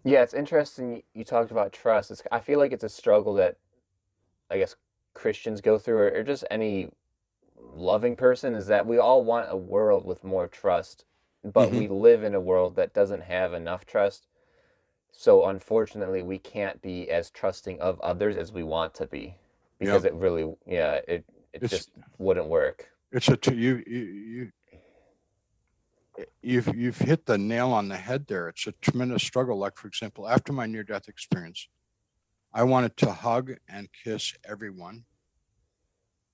Yeah, it's interesting you talked about trust. I feel like it's a struggle that I guess Christians go through, or just any loving person, is that we all want a world with more trust, but Hmm. we live in a world that doesn't have enough trust. So unfortunately, we can't be as trusting of others as we want to be Yeah, because it really, yeah, it it's just wouldn't work. it's a you've hit the nail on the head there. It's a tremendous struggle. Like for example, after my near death experience, I wanted to hug and kiss everyone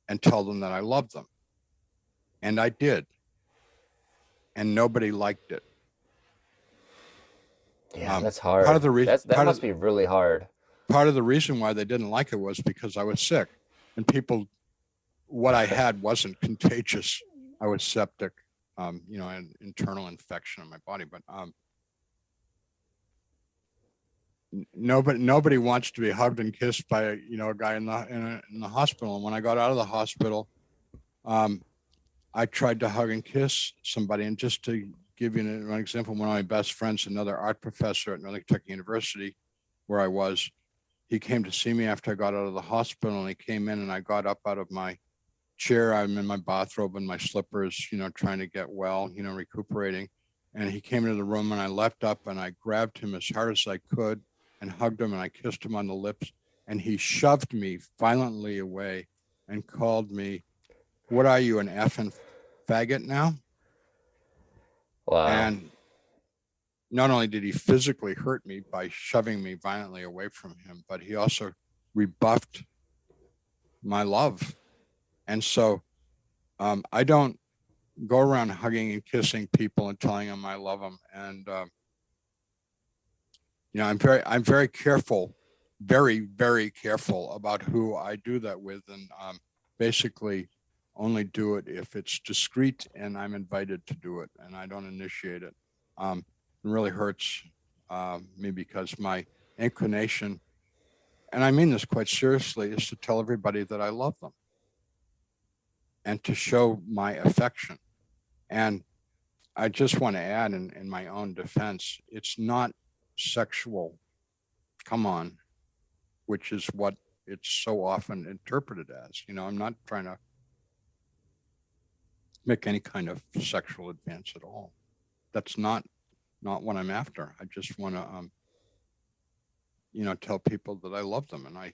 and tell them that I loved them, and I did, and nobody liked it. Yeah, that's Part of hard. the reason That must be really hard. part of the reason why they didn't like it was because I was sick, and people what I had wasn't contagious. I was septic, an internal infection in my body. But nobody wants to be hugged and kissed by a guy in the hospital. And when I got out of the hospital, um, I tried to hug and kiss somebody. And just to give you an example, one of my best friends, another art professor at Northern Kentucky University, where I was, he came to see me after I got out of the hospital, and he came in, and I got up out of my chair. I'm in my bathrobe and my slippers, trying to get well, recuperating. And he came into the room, and I leapt up and I grabbed him as hard as I could and hugged him, and I kissed him on the lips. And he shoved me violently away and called me, "What are you, an effing faggot now?" Wow. And not only did he physically hurt me by shoving me violently away from him, but he also rebuffed my love. And so I don't go around hugging and kissing people and telling them I love them. And I'm very careful, very very careful about who I do that with, and basically only do it if it's discreet and I'm invited to do it, and I don't initiate it. It really hurts me because my inclination, and I mean this quite seriously, is to tell everybody that I love them and to show my affection. And I just want to add in my own defense, it's not sexual, come on, which is what it's so often interpreted as. I'm not trying to make any kind of sexual advance at all. That's not what I'm after. I just want to tell people that I love them, and I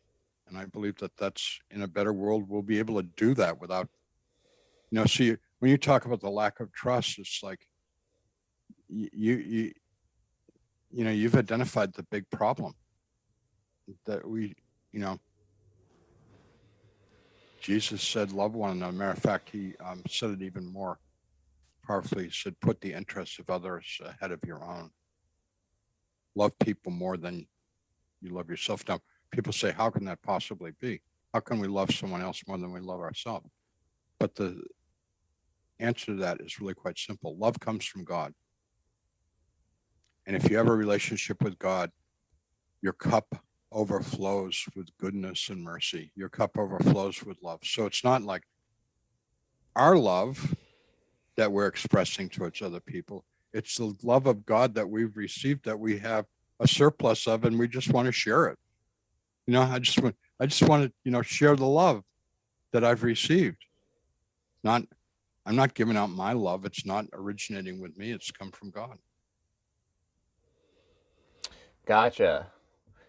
believe that that's in a better world we'll be able to do that without see, when you talk about the lack of trust, it's like you you've identified the big problem that we, you know, Jesus said, love one another. Matter of fact, he said it even more powerfully. He said, put the interests of others ahead of your own. Love people more than you love yourself. Now, people say, how can that possibly be? How can we love someone else more than we love ourselves? But the answer to that is really quite simple. Love comes from God. And if you have a relationship with God, your cup overflows with goodness and mercy. Your cup overflows with love. So it's not like our love that we're expressing towards other people. It's the love of God that we've received, that we have a surplus of, and we just want to share it. I just want to, share the love that I've received. Not, I'm not giving out my love. It's not originating with me. It's come from God. Gotcha.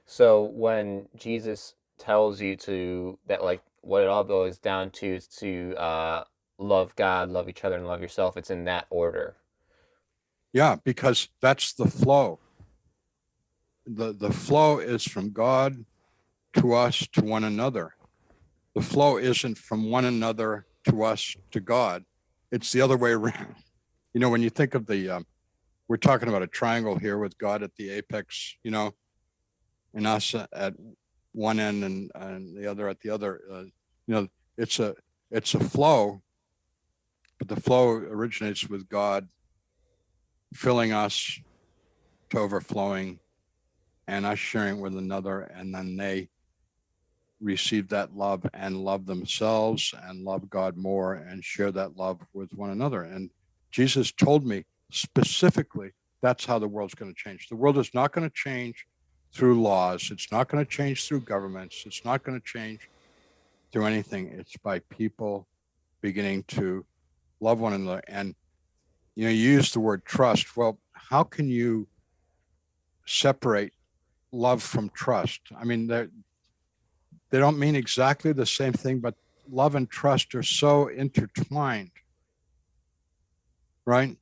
So when Jesus tells you to that, like what it all boils down to is to love God, love each other, and love yourself. It's in that order. Yeah, because that's the flow. The flow is from God to us to one another. The flow isn't from one another to us to God. It's the other way around. When you think of we're talking about a triangle here with God at the apex, and us at one end and the other at the other. You know, it's a it's a flow, but the flow originates with God filling us to overflowing and us sharing with another, and then they receive that love and love themselves and love God more and share that love with one another. And Jesus told me specifically That's how the world's going to change. The world is not going to change through laws. It's not going to change through governments. It's not going to change through anything. It's by people beginning to love one another. And you use the word trust. Well, how can you separate love from trust? I mean, they don't mean exactly the same thing, but love and trust are so intertwined, right?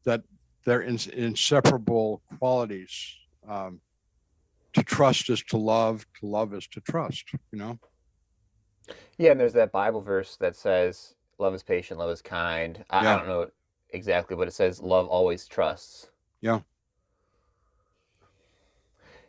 That they're inseparable qualities. To trust is to love is to trust. Yeah, and there's that Bible verse that says, "Love is patient, love is kind." I Yeah, don't know exactly, but it says, "Love always trusts." yeah.